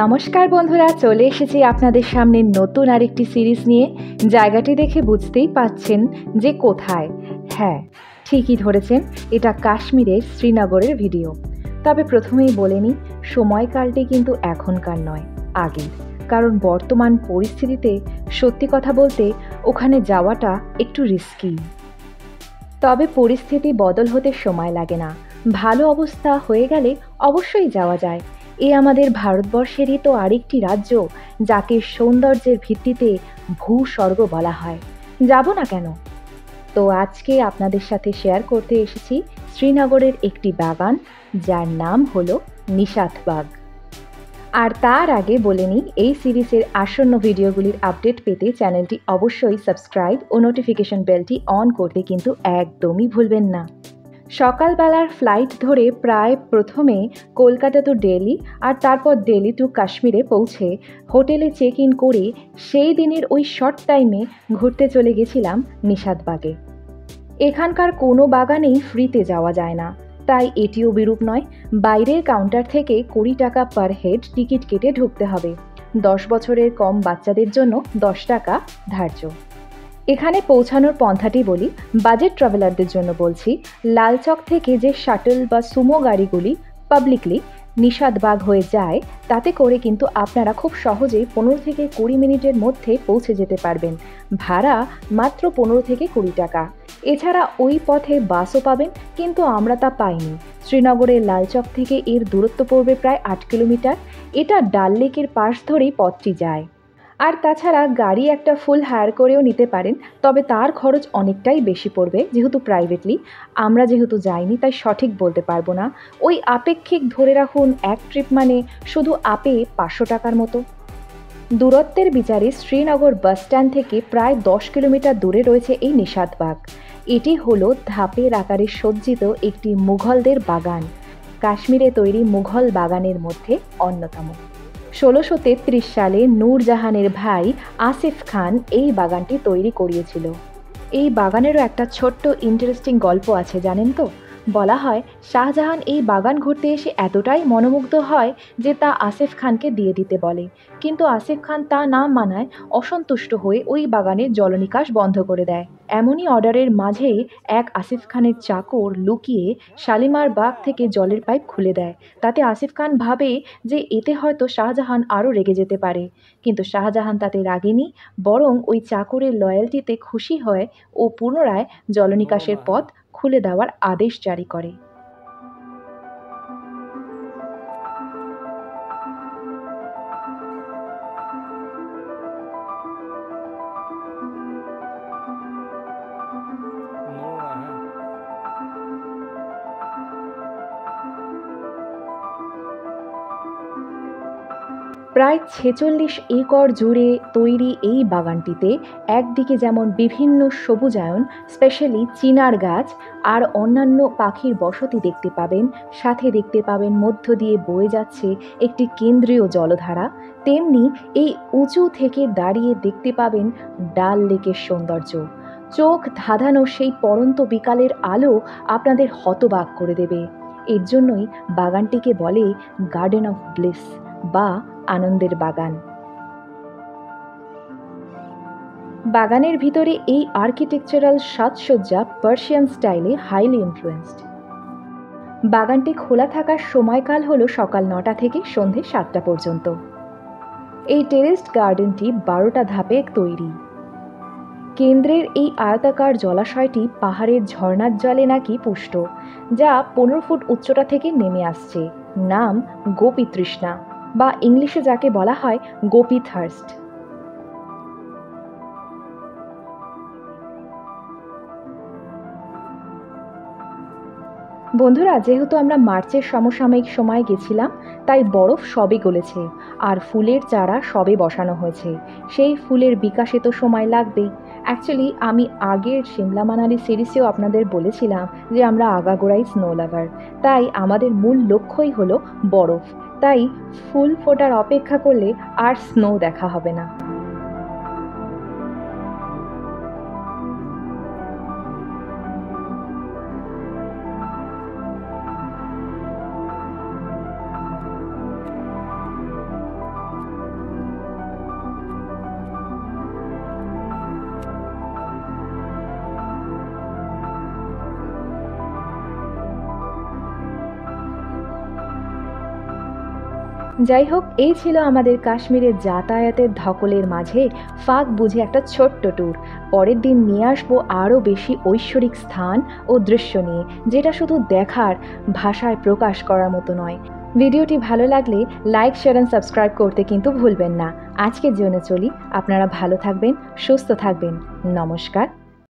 নমস্কার বন্ধুরা, চলে এসেছি আপনাদের সামনে নতুন আরেকটি সিরিজ নিয়ে। জায়গাটি দেখে বুঝতেই পাচ্ছেন যে কোথায়। হ্যাঁ, ঠিকই ধরেছেন, এটা কাশ্মীরের শ্রীনগরের ভিডিও। তবে প্রথমেই বলে নিই, সময়কালটি কিন্তু এখনকার নয়, আগের। কারণ বর্তমান পরিস্থিতিতে সত্যি কথা বলতে ওখানে যাওয়াটা একটু রিস্কি। তবে পরিস্থিতি বদল হতে সময় লাগে না, ভালো অবস্থা হয়ে গেলে অবশ্যই যাওয়া যায়। এ আমাদের ভারতবর্ষেরই তো আরেকটি রাজ্য, যাকে সৌন্দর্যের ভিত্তিতে ভূস্বর্গ বলা হয়। যাব না কেন? তো আজকে আপনাদের সাথে শেয়ার করতে এসেছি শ্রীনগরের একটি বাগান, যার নাম হলো নিশাত বাগ। আর তার আগে বলে নিই, এই সিরিজের আসন্ন ভিডিওগুলির আপডেট পেতে চ্যানেলটি অবশ্যই সাবস্ক্রাইব ও নোটিফিকেশন বেলটি অন করতে কিন্তু একদমই ভুলবেন না। সকালবেলার ফ্লাইট ধরে প্রায় প্রথমে কলকাতা টু দিল্লি আর তারপর দিল্লি টু কাশ্মীরে পৌঁছে হোটেলে চেক ইন করে সেই দিনের ওই শর্ট টাইমে ঘুরতে চলে গেছিলাম নিশাতবাগে। এখানকার কোনো বাগানেই ফ্রিতে যাওয়া যায় না, তাই এটিও বিরূপ নয়। বাইরের কাউন্টার থেকে 20 টাকা পার হেড টিকিট কেটে ঢুকতে হবে। 10 বছরের কম বাচ্চাদের জন্য 10 টাকা ধার্য। এখানে পৌঁছানোর পন্থাটি বলি, বাজেট ট্রাভেলারদের জন্য বলছি। লালচক থেকে যে শাটল বা সুমো গাড়িগুলি পাবলিকলি নিশাতবাগ হয়ে যায়, তাতে করে কিন্তু আপনারা খুব সহজেই 15 থেকে 20 মিনিটের মধ্যে পৌঁছে যেতে পারবেন। ভাড়া মাত্র 15 থেকে 20 টাকা। এছাড়া ওই পথে বাসও পাবেন, কিন্তু আমরা তা পাইনি। শ্রীনগরের লালচক থেকে এর দূরত্ব পড়বে প্রায় 8 কিলোমিটার। এটা ডাল লেকের পাশ ধরেই পথটি যায়। আর তাছাড়া গাড়ি একটা ফুল হায়ার করেও নিতে পারেন, তবে তার খরচ অনেকটাই বেশি পড়বে, যেহেতু প্রাইভেটলি। আমরা যেহেতু যাইনি তাই সঠিক বলতে পারবো না। ওই আপেক্ষিক ধরে রাখুন এক ট্রিপ মানে শুধু আপে 500 টাকার মতো। দূরত্বের বিচারে শ্রীনগর বাস স্ট্যান্ড থেকে প্রায় 10 কিলোমিটার দূরে রয়েছে এই নিশাতবাগ। এটি হলো ধাপের আকারে সজ্জিত একটি মুঘলদের বাগান, কাশ্মীরে তৈরি মুঘল বাগানের মধ্যে অন্যতম। 1633 সালে নূরজাহানের ভাই আসিফ খান এই বাগানটি তৈরি করিয়েছিল। এই বাগানেরও একটা ছোট্ট ইন্টারেস্টিং গল্প আছে, জানেন তো? বলা হয় শাহজাহান এই বাগান ঘুরতে এসে এতটাই মনোমুগ্ধ হয় যে তা আসিফ খানকে দিয়ে দিতে বলে, কিন্তু আসিফ খান তা না মানায় অসন্তুষ্ট হয়ে ওই বাগানের জলনিকাশ বন্ধ করে দেয়। এমনই অর্ডারের মাঝেই এক আসিফ খানের চাকর লুকিয়ে শালিমার বাগ থেকে জলের পাইপ খুলে দেয়। তাতে আসিফ খান ভাবে যে এতে হয়তো শাহজাহান আরও রেগে যেতে পারে, কিন্তু শাহজাহান তাতে রাগেনি, বরং ওই চাকরের লয়্যালটিতে খুশি হয় ও পুনরায় জলনিকাশের পথ খুলে দেওয়ার আদেশ জারি করে। প্রায় 46 একর জুড়ে তৈরি এই বাগানটিতে একদিকে যেমন বিভিন্ন সবুজায়ন, স্পেশালি চিনার গাছ আর অন্যান্য পাখির বসতি দেখতে পাবেন, সাথে দেখতে পাবেন মধ্য দিয়ে বয়ে যাচ্ছে একটি কেন্দ্রীয় জলধারা, তেমনি এই উঁচু থেকে দাঁড়িয়ে দেখতে পাবেন ডাল লেকের সৌন্দর্য। চোখ ধাঁধানো সেই পড়ন্ত বিকালের আলো আপনাদের হতবাক করে দেবে। এর জন্যই বাগানটিকে বলে গার্ডেন অফ ব্লিস বা আনন্দের বাগান। বাগানের ভিতরে এই আর্কিটেকচারাল সাজসজ্জা পার্সিয়ান স্টাইলে হাইলি ইনফ্লুয়েন্সড। বাগানটি খোলা থাকার সময়কাল হলো সকাল 9টা থেকে সন্ধে 7টা পর্যন্ত। এই টেরেসড গার্ডেনটি 12টা ধাপে তৈরি। কেন্দ্রের এই আয়তাকার জলাশয়টি পাহাড়ের ঝর্ণার জলে নাকি পুষ্ট, যা 15 ফুট উচ্চতা থেকে নেমে আসছে। নাম গোপী তৃষ্ণা, বা ইংলিশে যাকে বলা হয় গোপী থার্স্ট। বন্ধুরা, যেহেতু আমরা মার্চের সমসাময়িক সময় গেছিলাম, তাই বরফ সবে গলেছে আর ফুলের চারা সবে বসানো হয়েছে। সেই ফুলের বিকাশে তো সময় লাগবেই। অ্যাকচুয়ালি আমি আগের সিমলা মানালি সিরিজেও আপনাদের বলেছিলাম যে আমরা আগাগোড়াই স্নো লাভার, তাই আমাদের মূল লক্ষ্যই হলো বরফ। তাই ফুল ফোটার অপেক্ষা করলে আর স্নো দেখা হবে না। যাই হোক, এই ছিল আমাদের কাশ্মীরের যাতায়াতের ধকলের মাঝে ফাঁক বুঝে একটা ছোট্ট ট্যুর। পরের দিন নিয়ে আসবো আরও বেশি ঐশ্বরিক স্থান ও দৃশ্য নিয়ে, যেটা শুধু দেখার, ভাষায় প্রকাশ করার মতো নয়। ভিডিওটি ভালো লাগলে লাইক, শেয়ার অ্যান্ড সাবস্ক্রাইব করতে কিন্তু ভুলবেন না। আজকের জন্য চলি। আপনারা ভালো থাকবেন, সুস্থ থাকবেন। নমস্কার।